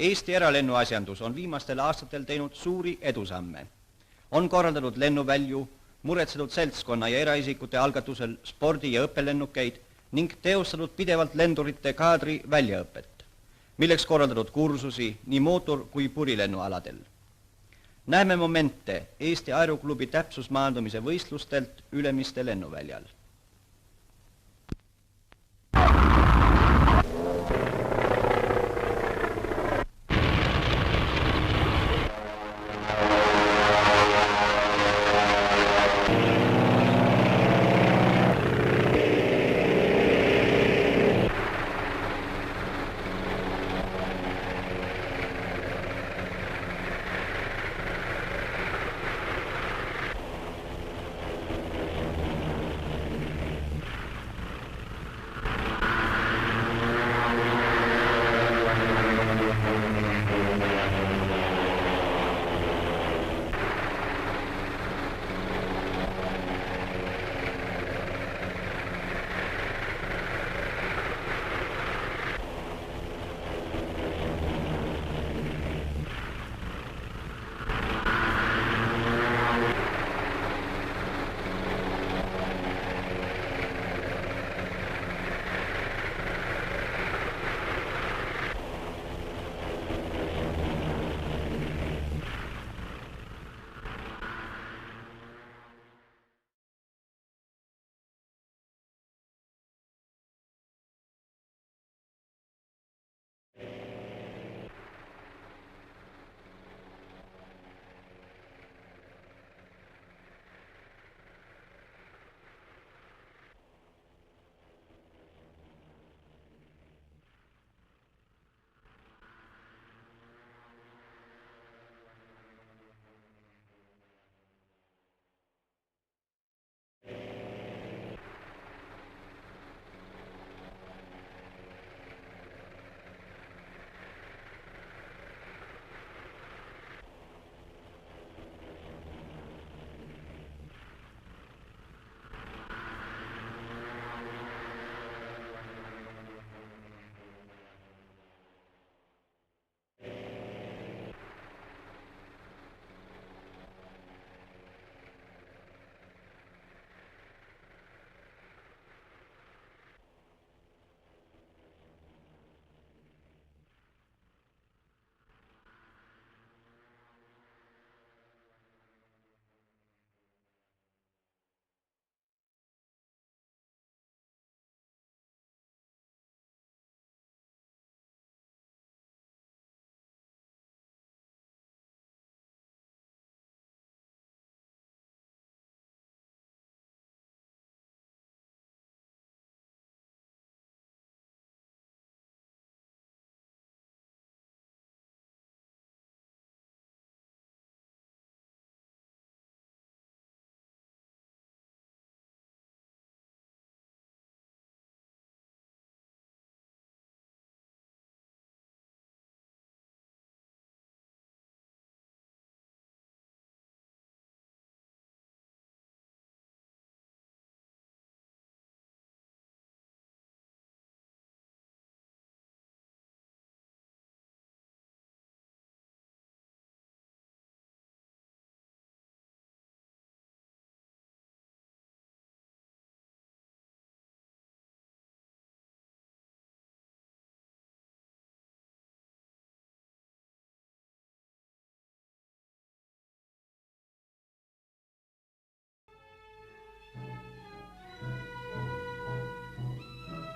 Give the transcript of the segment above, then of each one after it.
Eesti eralennuasjandus on viimastel aastatel teinud suuri edusamme. On korraldatud lennuvälju, muretsetud seltskonna ja eraisikute algatusel spordi- ja õppelennukeid ning teostatud pidevalt lendurite kaadri väljaõpet, milleks korraldatud kursusi nii mootor- kui purilennualadel. Näeme momente Eesti Aeroklubi täpsusmaandumise võistlustelt Ülemiste lennuväljal.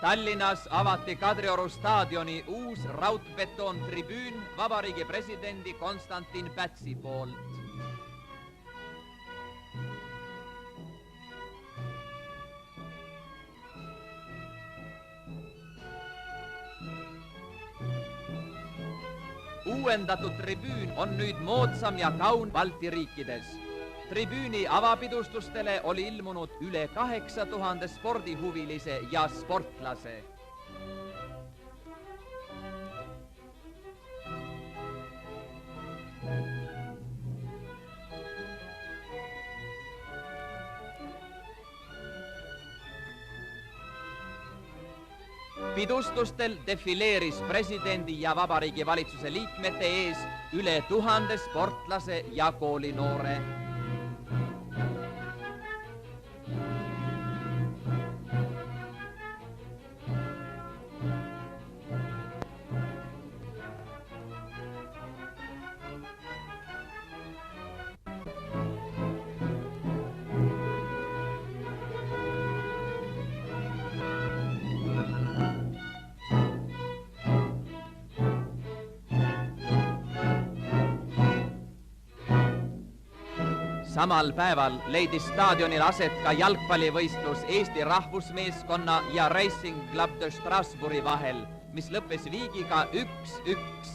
Tallinnas avati Kadrioru staadioni uus raudbetontribüün Vabariigi presidendi Konstantin Pätsi poolt. Uuendatud tribüün on nüüd moodsam ja kaun Balti riikides. Tribüüni avapidustustele oli ilmunud üle 8000 spordihuvilise ja sportlase. Pidustustel defileeris presidendi ja vabariigi valitsuse liikmete ees üle 1000 sportlase ja koolinoore. Samal päeval leidis staadionil aset ka jalgpallivõistlus Eesti rahvusmeeskonna ja Racing Club de Strasbourgi vahel, mis lõppes viigiga 1-1.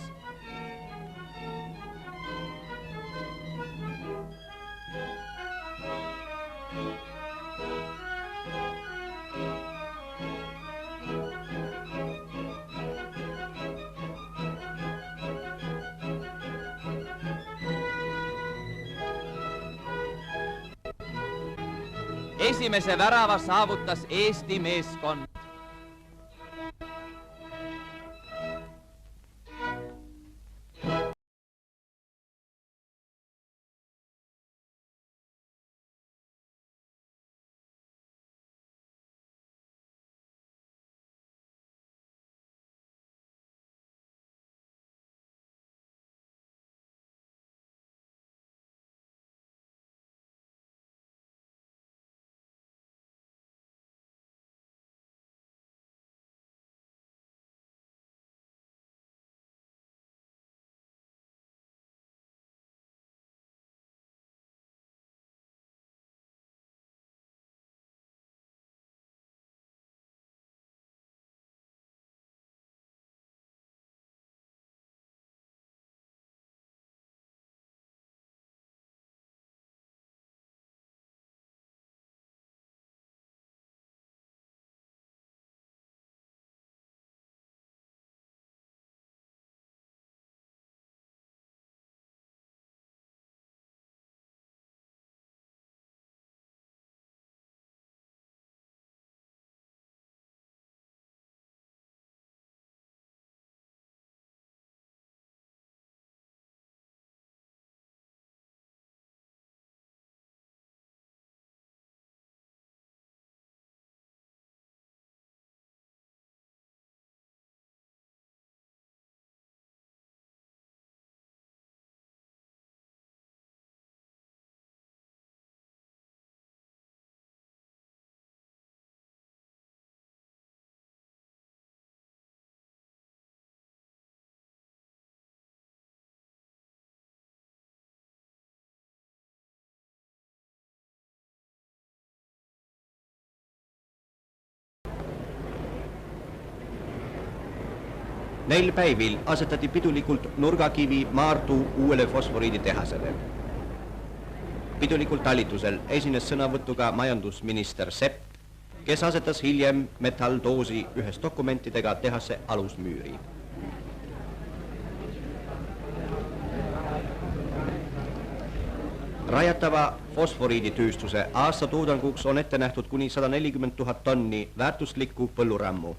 Esimese värava saavutas Eesti meeskond. Neil päivil asetati pidulikult nurgakivi Maardu uuele fosforiiditehasele. Pidulikult talitusel esines sõnavõtuga majandusminister Sepp, kes asetas hiljem metalldoosi ühes dokumentidega tehase alusmüüri. Rajatava fosforiiditööstuse aastatoodanguks on ette nähtud kuni 140 000 tonni väärtuslikku põllurammu.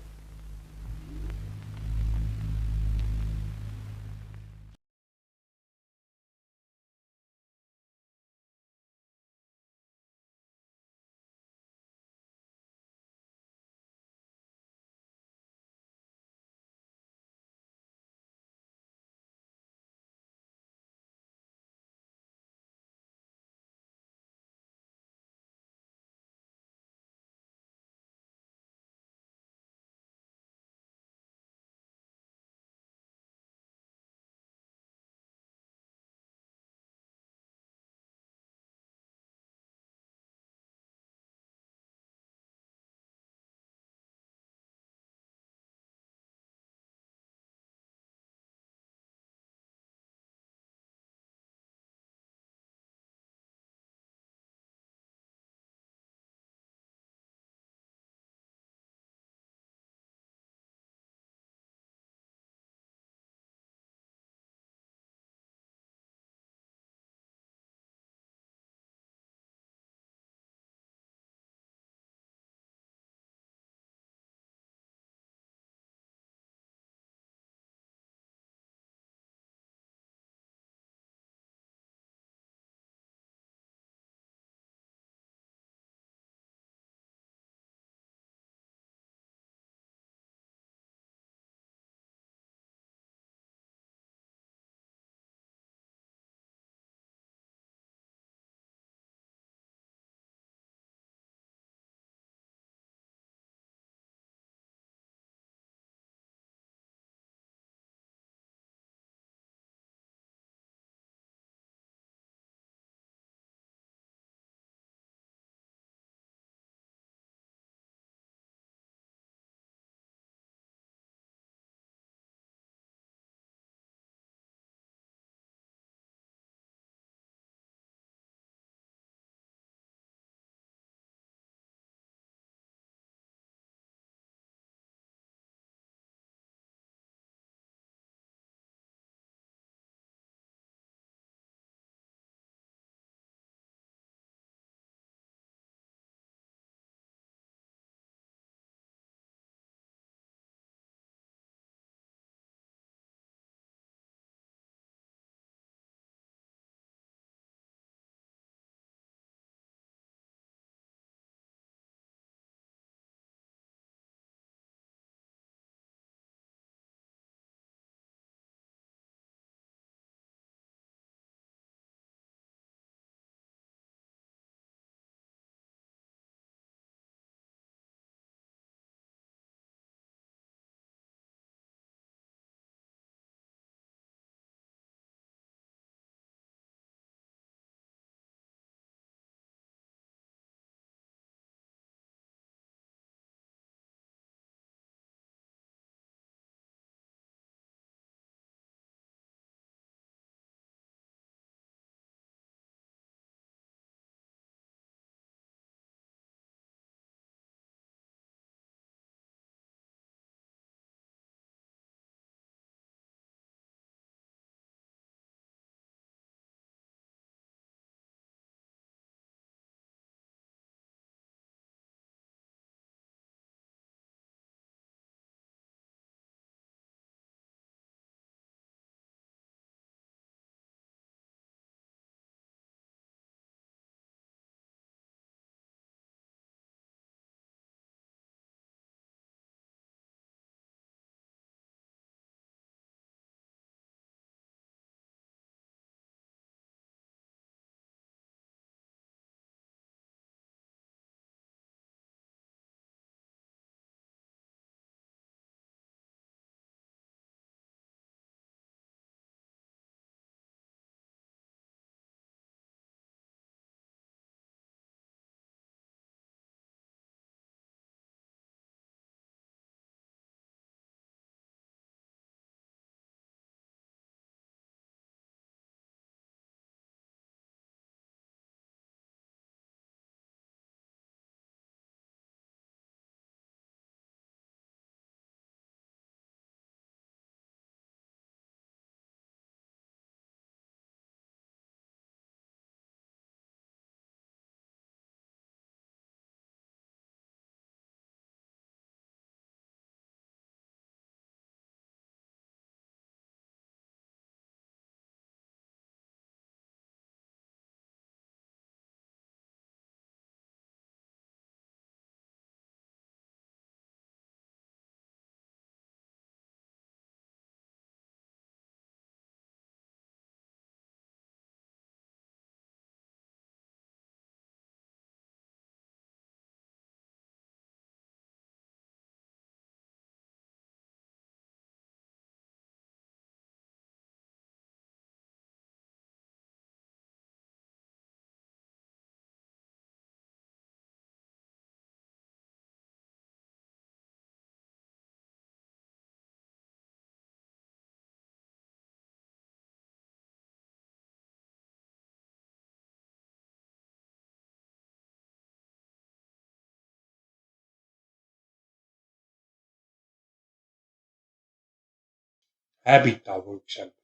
habitat, for example.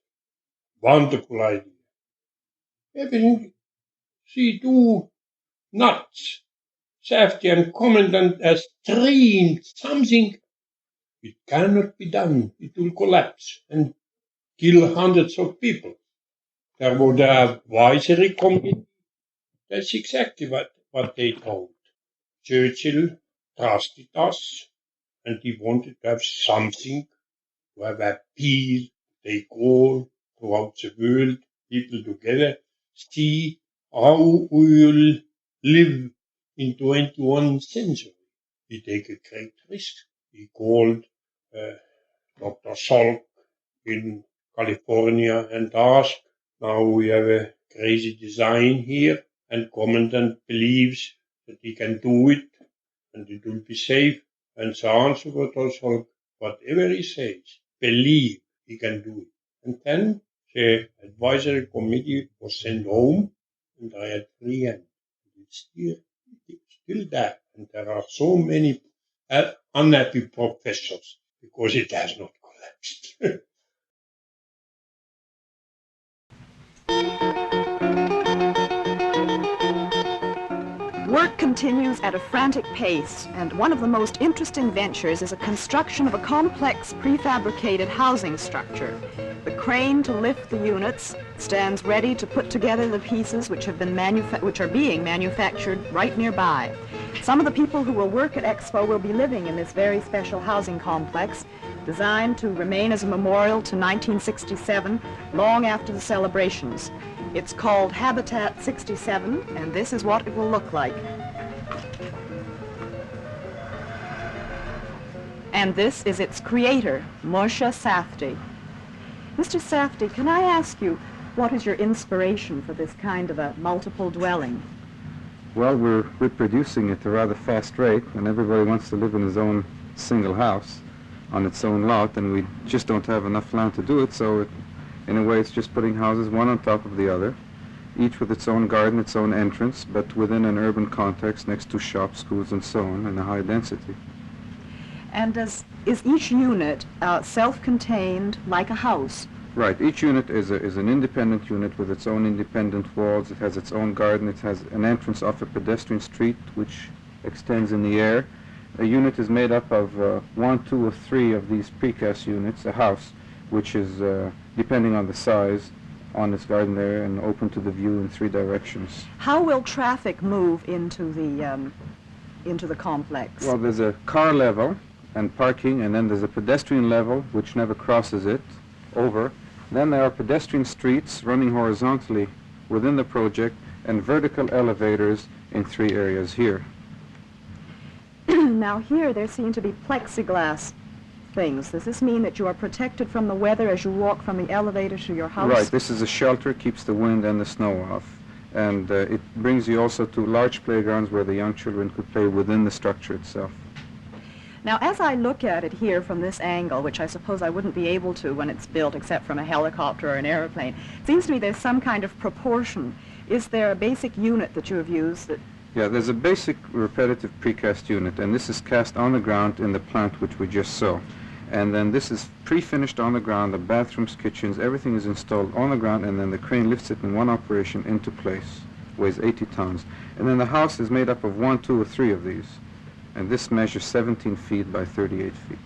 Wonderful idea. Everything she do nuts. Safety and Komendant has dreamed something. It cannot be done. It will collapse and kill hundreds of people. There was the advisory committee. That's exactly what they told. Churchill trusted us, and he wanted to have something, to have a peace, they call throughout the world, people together, see how we will live in 21st century. We take a great risk. We called Dr. Salk in California and asked, now we have a crazy design here, and Commandant believes that he can do it, and it will be safe. And the answer was also, whatever he says, believe he can do it. And then the advisory committee was sent home, and I had free hand. It's still there, and there are so many unhappy professors because it has not collapsed. Work continues at a frantic pace, and one of the most interesting ventures is a construction of a complex prefabricated housing structure. The crane to lift the units stands ready to put together the pieces which are being manufactured right nearby. Some of the people who will work at Expo will be living in this very special housing complex, designed to remain as a memorial to 1967, long after the celebrations. It's called Habitat 67, and this is what it will look like. And this is its creator, Moshe Safdie. Mr. Safdie, can I ask you, what is your inspiration for this kind of a multiple dwelling? Well, we're reproducing at a rather fast rate, and everybody wants to live in his own single house on its own lot, and we just don't have enough land to do it, so in a way it's just putting houses one on top of the other, each with its own garden, its own entrance, but within an urban context next to shops, schools, and so on, in a high density. And is each unit self-contained like a house? Right. Each unit is an independent unit with its own independent walls. It has its own garden. It has an entrance off a pedestrian street which extends in the air. A unit is made up of 1, 2, or 3 of these precast units, a house, which is, depending on the size, on its garden area and open to the view in 3 directions. How will traffic move into the complex? Well, there's a car level and parking, and then there's a pedestrian level which never crosses it over. Then there are pedestrian streets running horizontally within the project and vertical elevators in 3 areas here. Now here there seem to be plexiglass things. Does this mean that you are protected from the weather as you walk from the elevator to your house? Right. This is a shelter, keeps the wind and the snow off. And it brings you also to large playgrounds where the young children could play within the structure itself. Now, as I look at it here from this angle, which I suppose I wouldn't be able to when it's built except from a helicopter or an airplane, it seems to me there's some kind of proportion. Is there a basic unit that you have used that... Yeah, there's a basic repetitive precast unit, and this is cast on the ground in the plant which we just saw. And then this is pre-finished on the ground, the bathrooms, kitchens, everything is installed on the ground, and then the crane lifts it in one operation into place. Weighs 80 tons. And then the house is made up of 1, 2, or 3 of these. And this measures 17 feet by 38 feet.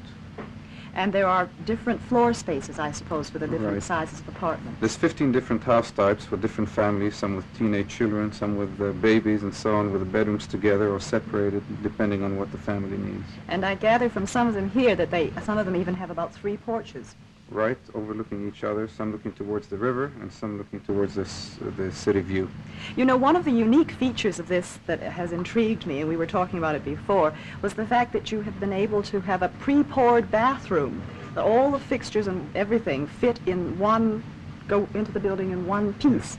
And there are different floor spaces, I suppose, for the different Right. sizes of apartments. There's 15 different house types for different families, some with teenage children, some with babies and so on, with the bedrooms together or separated, depending on what the family needs. And I gather from some of them here that some of them even have about 3 porches. Right, overlooking each other, some looking towards the river and some looking towards the city view. You know, one of the unique features of this that has intrigued me, and we were talking about it before, was the fact that you have been able to have a pre-poured bathroom. That all the fixtures and everything fit in one, go into the building in one piece.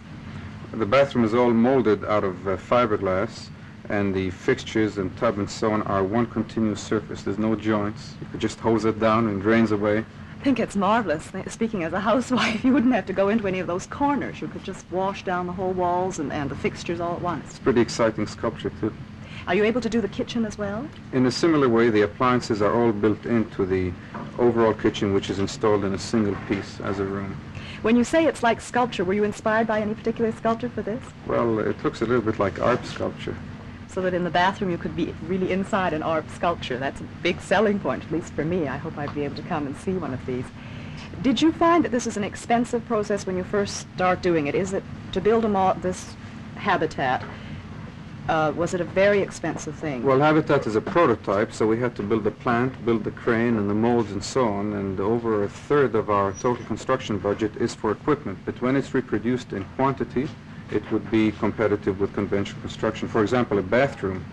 The bathroom is all molded out of fiberglass, and the fixtures and tub and so on are one continuous surface. There's no joints. You could just hose it down and it drains away. I think it's marvelous. Speaking as a housewife, you wouldn't have to go into any of those corners. You could just wash down the whole walls and the fixtures all at once. It's pretty exciting sculpture too. Are you able to do the kitchen as well? In a similar way, the appliances are all built into the overall kitchen which is installed in a single piece as a room. When you say it's like sculpture, were you inspired by any particular sculpture for this? Well, it looks a little bit like art sculpture. So that in the bathroom you could be really inside an art sculpture. That's a big selling point, at least for me. I hope I'd be able to come and see one of these. Did you find that this is an expensive process when you first start doing it? Is it, to build this habitat, was it a very expensive thing? Well, Habitat is a prototype, so we had to build the plant, build the crane and the molds and so on, and over a third of our total construction budget is for equipment. But when it's reproduced in quantity, it would be competitive with conventional construction. For example, a bathroom,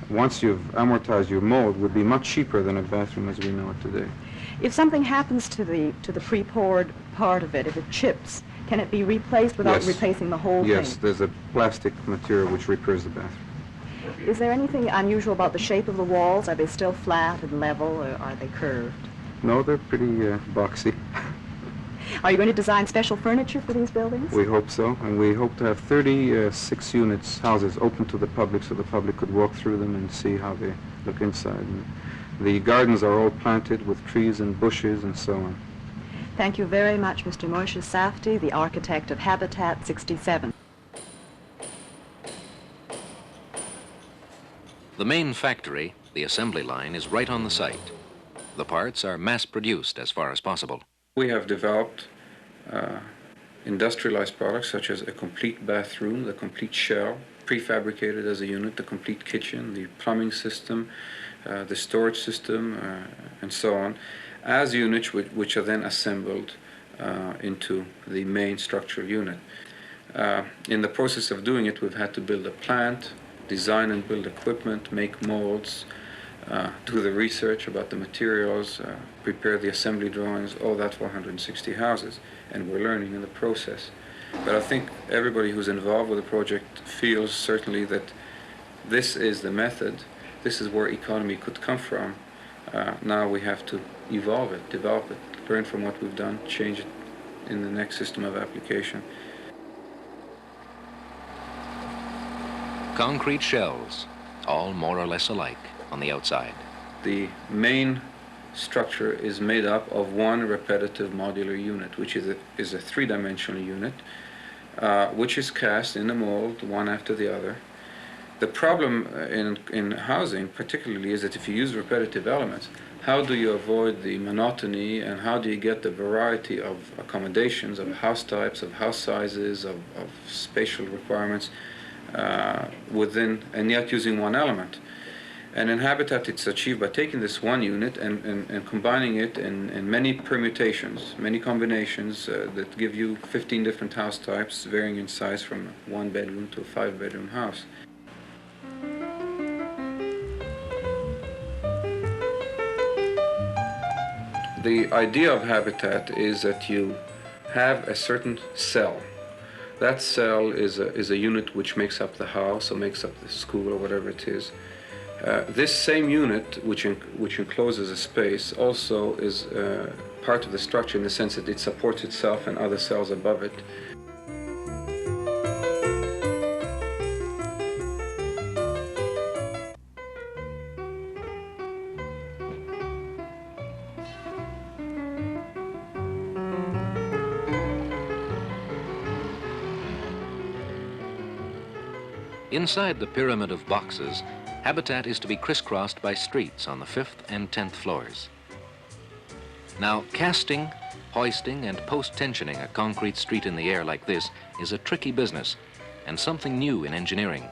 once you've amortized your mold, would be much cheaper than a bathroom as we know it today. If something happens to the pre-poured part of it, if it chips, can it be replaced without Yes. replacing the whole Yes, thing? there's a plastic material which repairs the bathroom. Is there anything unusual about the shape of the walls? Are they still flat and level, or are they curved? No, they're pretty boxy. Are you going to design special furniture for these buildings? We hope so, and we hope to have 36 units, houses open to the public so the public could walk through them and see how they look inside. And the gardens are all planted with trees and bushes and so on. Thank you very much, Mr. Moshe Safdie, the architect of Habitat 67. The main factory, the assembly line, is right on the site. The parts are mass-produced as far as possible. We have developed industrialized products such as a complete bathroom, the complete shell, prefabricated as a unit, the complete kitchen, the plumbing system, the storage system, and so on, as units which are then assembled into the main structural unit. In the process of doing it, we've had to build a plant, design and build equipment, make molds, do the research about the materials, prepare the assembly drawings, all that for 160 houses, and we're learning in the process. But I think everybody who's involved with the project feels certainly that this is the method, this is where economy could come from. Now we have to evolve it, develop it, learn from what we've done, change it in the next system of application. Concrete shells, all more or less alike on the outside. The main structure is made up of one repetitive modular unit, which is a three-dimensional unit, which is cast in a mold, one after the other. The problem in housing, particularly, is that if you use repetitive elements, how do you avoid the monotony, and how do you get the variety of accommodations, of house types, of house sizes, of spatial requirements within, and yet using one element? And in Habitat, it's achieved by taking this one unit and combining it in many permutations, many combinations that give you 15 different house types, varying in size from a one-bedroom to a five-bedroom house. The idea of Habitat is that you have a certain cell. That cell is a unit which makes up the house or makes up the school or whatever it is. This same unit, which encloses a space, also is part of the structure in the sense that it supports itself and other cells above it. Inside the pyramid of boxes, Habitat is to be crisscrossed by streets on the 5th and 10th floors. Now, casting, hoisting, and post-tensioning a concrete street in the air like this is a tricky business and something new in engineering.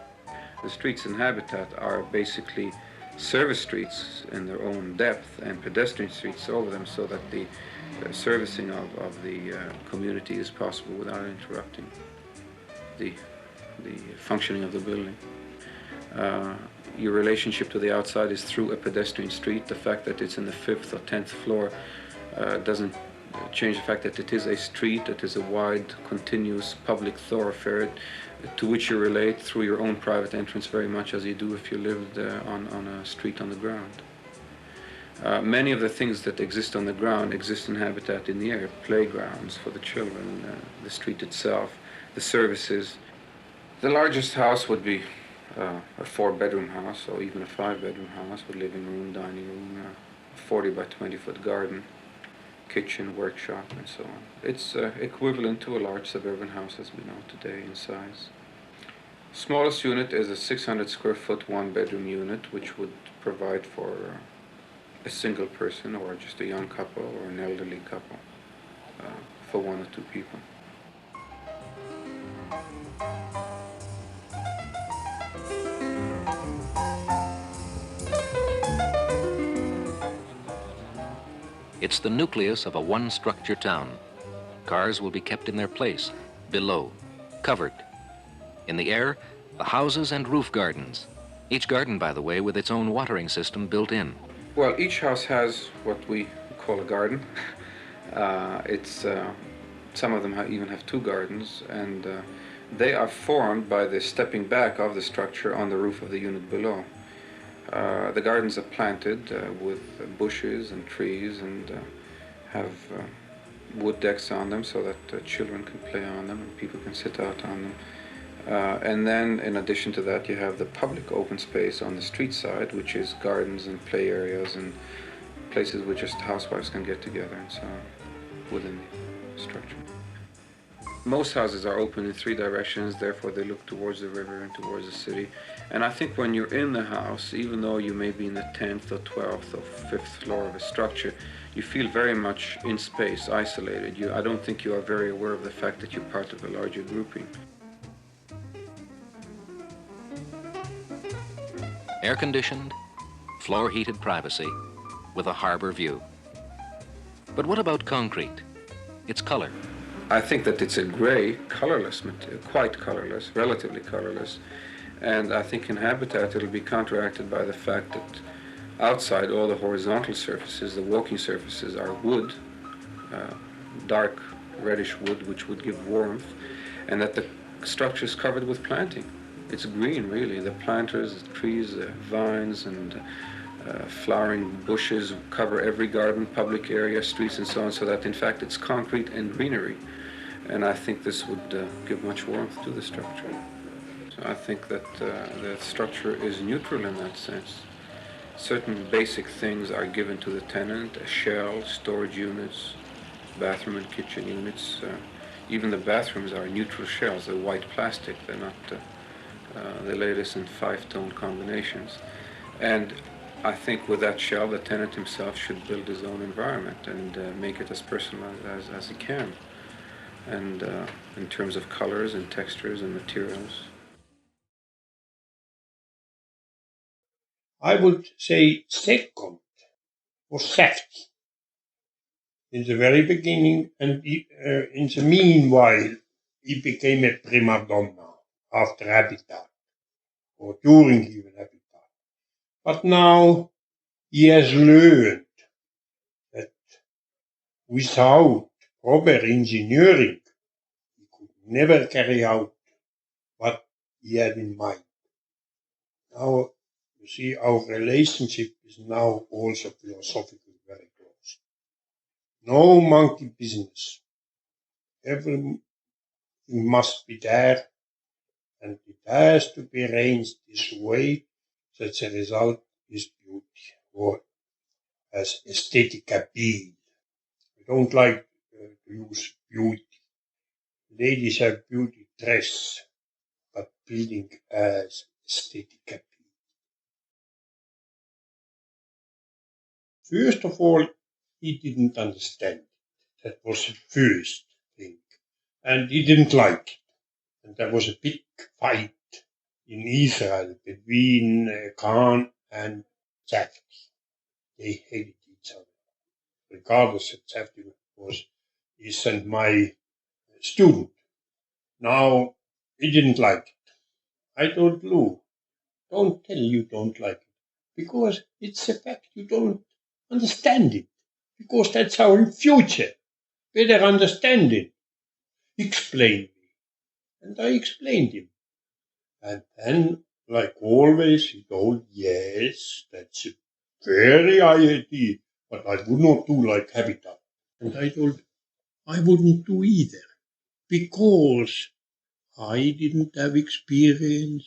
The streets in Habitat are basically service streets in their own depth and pedestrian streets over them, so that the servicing of the community is possible without interrupting the functioning of the building. Your relationship to the outside is through a pedestrian street. The fact that it's in the 5th or 10th floor doesn't change the fact that it is a street, it is a wide, continuous public thoroughfare to which you relate through your own private entrance very much as you do if you lived on a street on the ground. Many of the things that exist on the ground exist in Habitat in the air. Playgrounds for the children, the street itself, the services. The largest house would be a 4-bedroom house, or even a 5-bedroom house with living room, dining room, a 40 by 20 foot garden. kitchen, workshop, and so on. It's equivalent to a large suburban house as we know today in size. Smallest unit is a 600 square foot one-bedroom unit, which would provide for a single person or just a young couple or an elderly couple for 1 or 2 people. It's the nucleus of a one-structure town. Cars will be kept in their place, below, covered. In the air, the houses and roof gardens. Each garden, by the way, with its own watering system built in. Well, each house has what we call a garden. Some of them even have 2 gardens, and they are formed by the stepping back of the structure on the roof of the unit below. The gardens are planted with bushes and trees and have wood decks on them so that children can play on them and people can sit out on them. And then in addition to that you have the public open space on the street side, which is gardens and play areas and places where just housewives can get together and so on within the structure. Most houses are open in 3 directions, therefore they look towards the river and towards the city. And I think when you're in the house, even though you may be in the 10th or 12th or 5th floor of a structure, you feel very much in space, isolated. I don't think you are very aware of the fact that you're part of a larger grouping. Air-conditioned, floor-heated privacy with a harbor view. But what about concrete? Its color. I think that it's a gray, colorless, quite colorless, relatively colorless. And I think in habitat it'll be counteracted by the fact that outside all the horizontal surfaces, the walking surfaces, are wood, dark reddish wood, which would give warmth, and that the structure is covered with planting. It's green, really. The planters, the trees, the vines, and flowering bushes cover every garden, public area, streets, and so on, so that in fact it's concrete and greenery. And I think this would give much warmth to the structure. So I think that the structure is neutral in that sense. Certain basic things are given to the tenant: a shell, storage units, bathroom and kitchen units. Even the bathrooms are neutral shells. They're white plastic. They're not the latest in 5-tone combinations. And I think with that shell, the tenant himself should build his own environment and make it as personal as he can. And in terms of colors and textures and materials. I would say second was safety. In the very beginning, and in the meanwhile, he became a prima donna after Habitat, or during even Habitat. But now he has learned that without proper engineering, he could never carry out what he had in mind. Now, you see, our relationship is now also philosophically very close. No monkey business. Everything must be there, and it has to be arranged this way that the result is beauty, or as aesthetic appeal. I don't like to use beauty. Ladies have beauty dress, but building as aesthetic appeal. First of all, he didn't understand. That was the first thing. And he didn't like it. And there was a big fight in Israel between Khan and Safdie. They hated each other. Regardless that Safdie isn't my student. Now, he didn't like it. I told Lou, don't tell you don't like it. Because it's a fact you don't understand it. Because that's our future. Better understand it. Explain me. And I explained him. And then, like always, he told, yes, that's a very high idea, but I would not do like Habitat. And I told, I wouldn't do either, because I didn't have experience,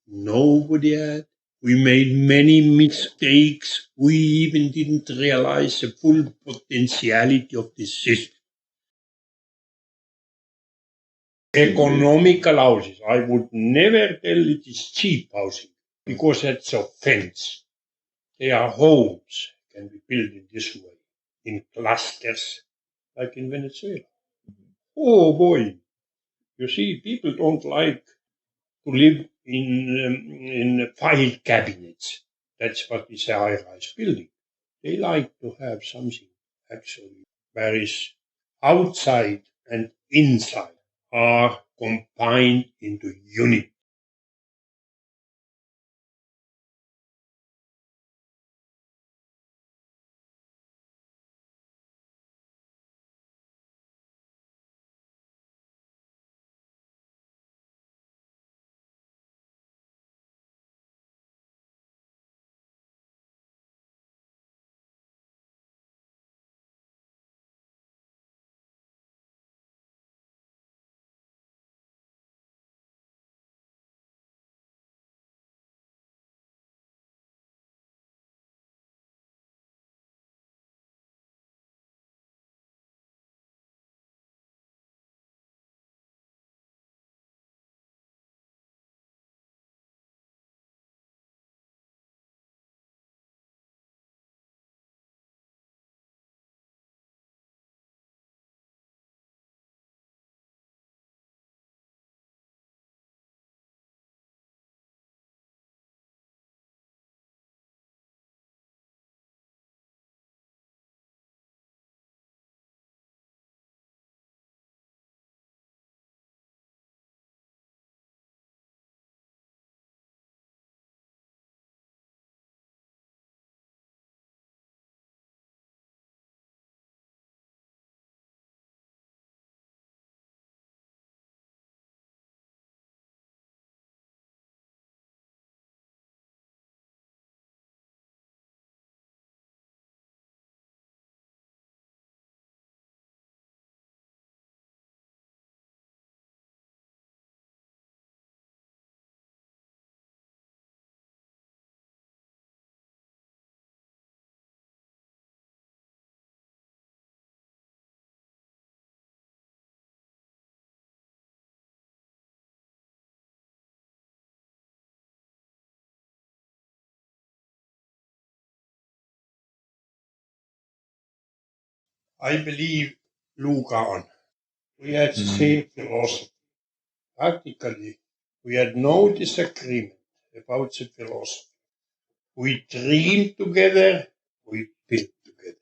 nobody had, We made many mistakes. We even didn't realize the full potentiality of this system. Economical houses. I would never tell it is cheap housing because that's offense. They are homes can be built in this way, in clusters, like in Venezuela. Oh boy, you see, people don't like to live in file cabinets. That's what is a high-rise building. They like to have something actually where is outside and inside are combined into unit. I believe Lucan. We had the same philosophy. Practically, we had no disagreement about the philosophy. We dreamed together, we built together.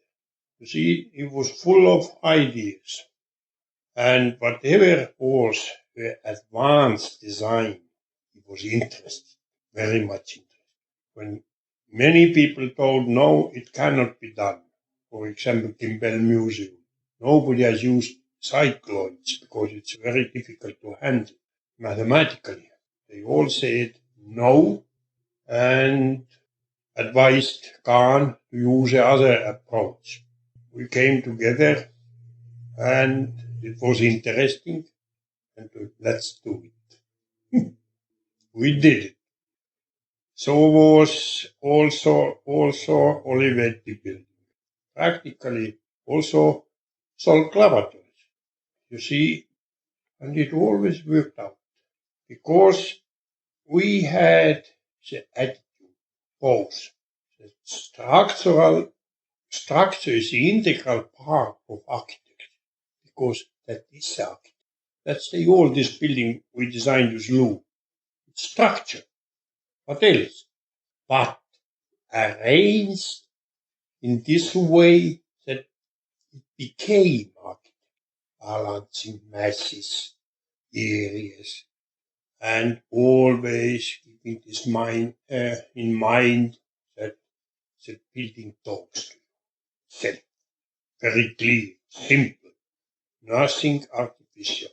You see, it was full of ideas. And whatever was the advanced design, it was interesting, very much interesting. When many people told, no, it cannot be done, for example, Kimbell Museum, nobody has used cycloids because it's very difficult to handle mathematically. They all said no and advised Khan to use the other approach. We came together and it was interesting and let's do it. We did it. So was also Olivetti building. Practically also Salk laboratories. You see, and it always worked out because we had the attitude, both. The structure is the integral part of architecture because that is the architecture. That's the oldest building we designed with Lou. It's structure. What else? But arranged in this way that it became architecture, balancing masses, areas, and always keeping this in mind that the building talks to itself. Very clear, simple, nothing artificial.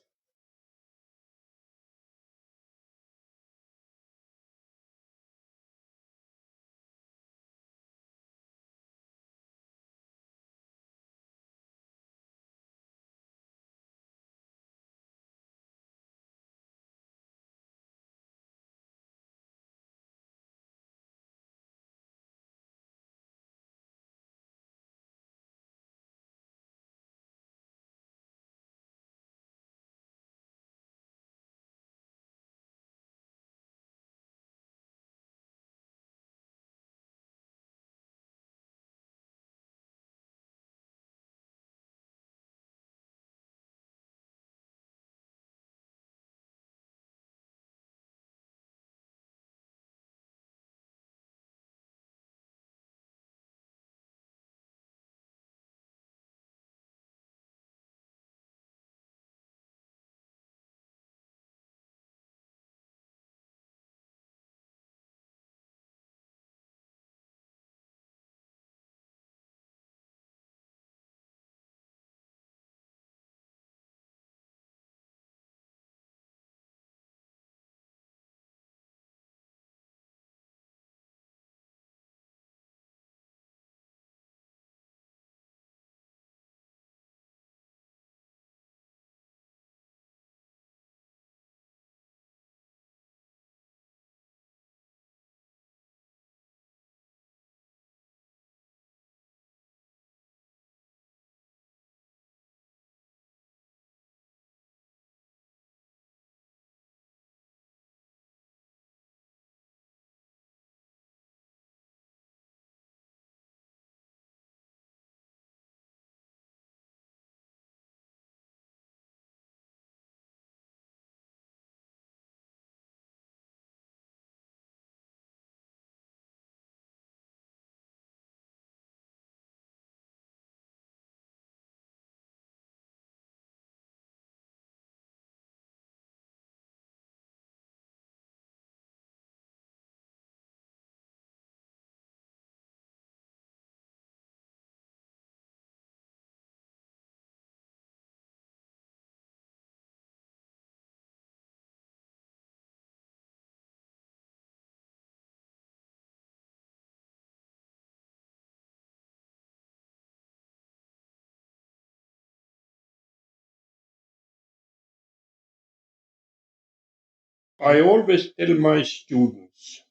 I always tell my students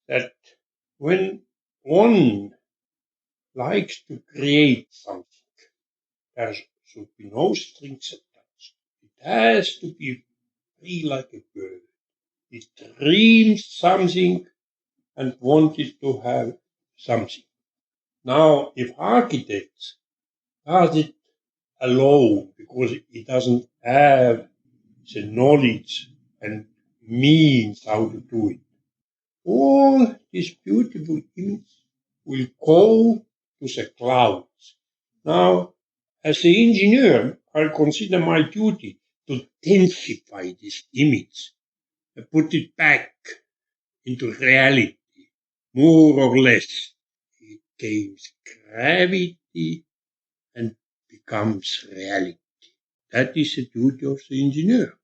that when one likes to create something, there should be no strings attached. It has to be free like a bird. It dreams something and wanted to have something. Now, if architects does it alone because it doesn't have the knowledge and means how to do it, all this beautiful image will go to the clouds. Now, as an engineer, I consider my duty to densify this image and put it back into reality, more or less. It gains gravity and becomes reality. That is the duty of the engineer.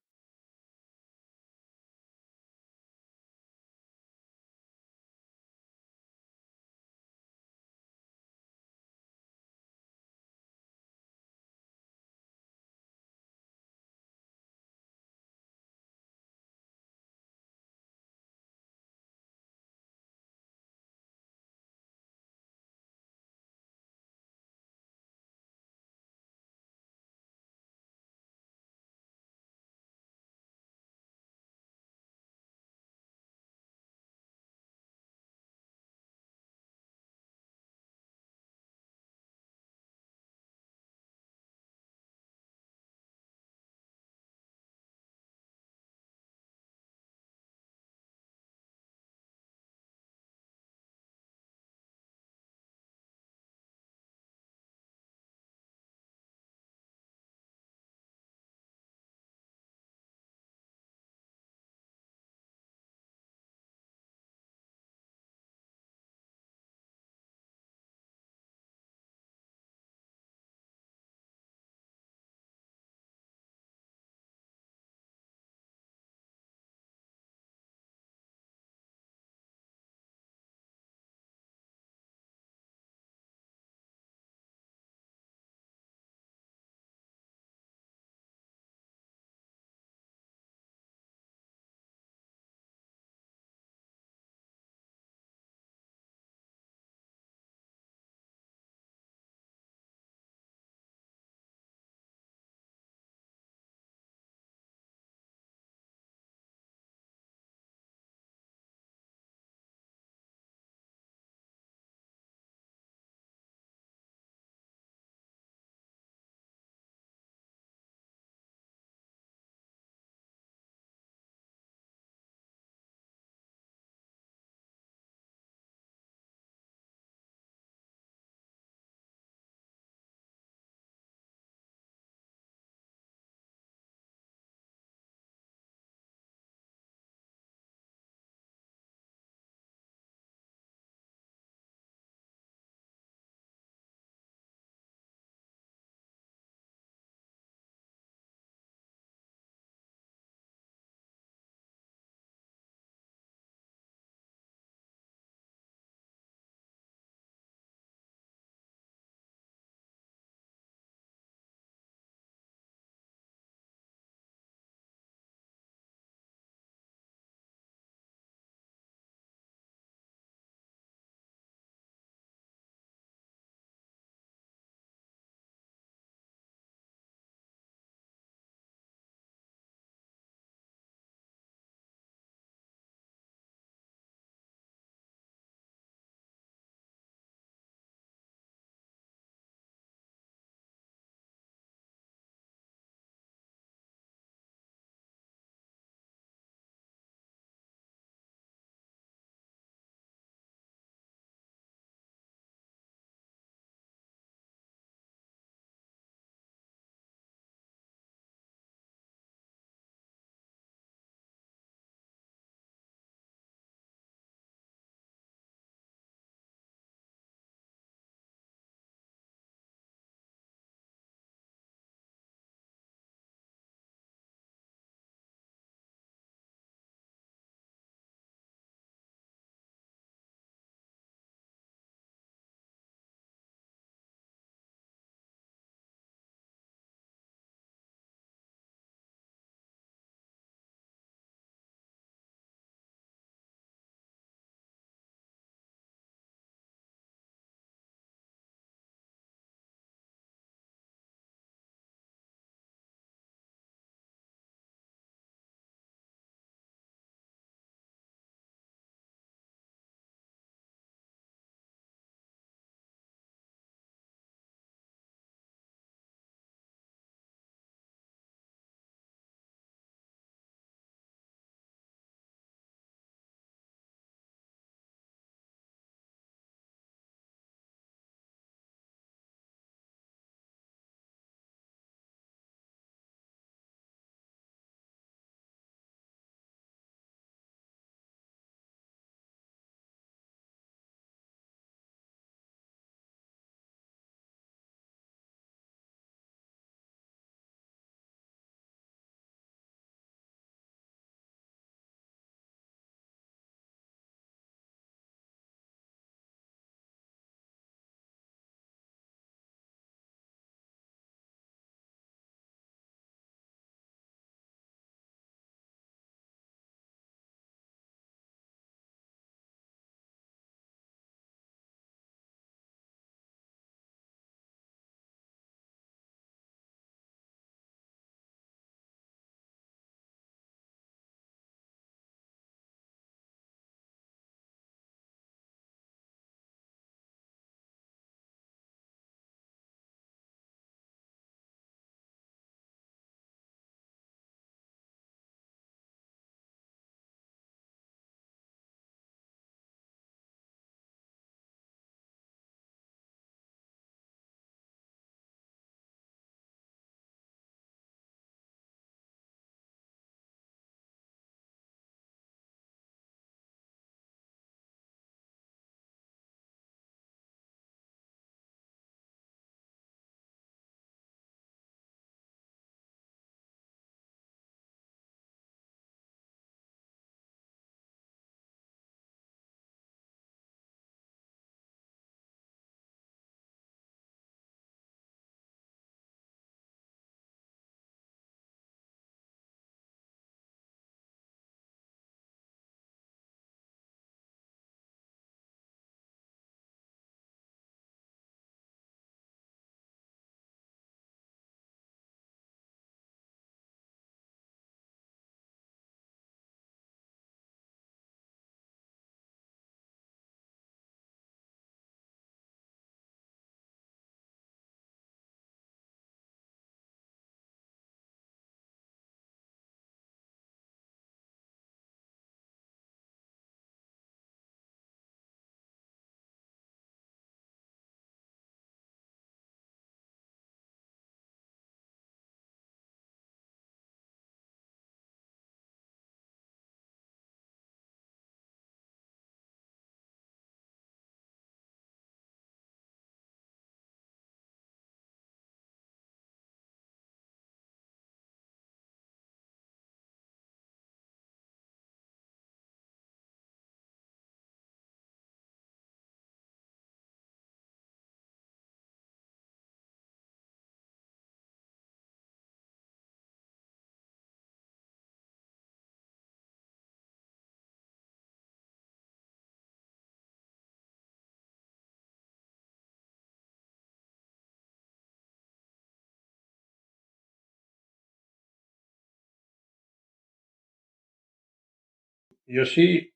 You see,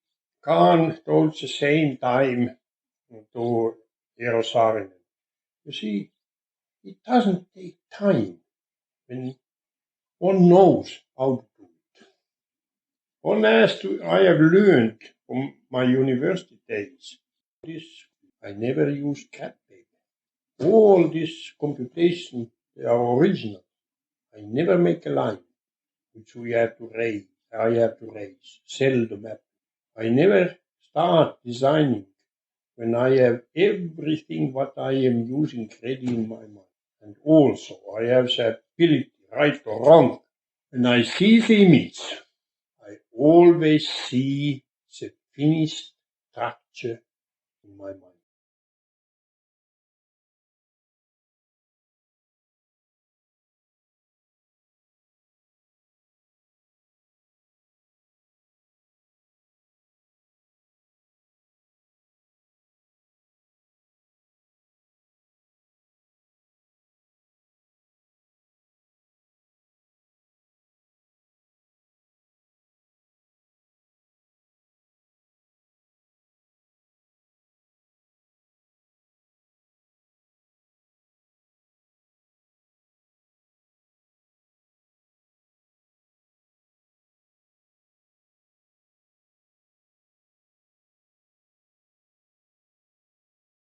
Khan told the same time to Jerusalem. You see, it doesn't take time when one knows how to do it. I have learned from my university days. I never used cat paper. All this computation, they are original. I never make a line which I have to raise, sell the map. I never start designing when I have everything what I am using ready in my mind. And also I have the ability, right or wrong. When I see the image, I always see the finished structure in my mind.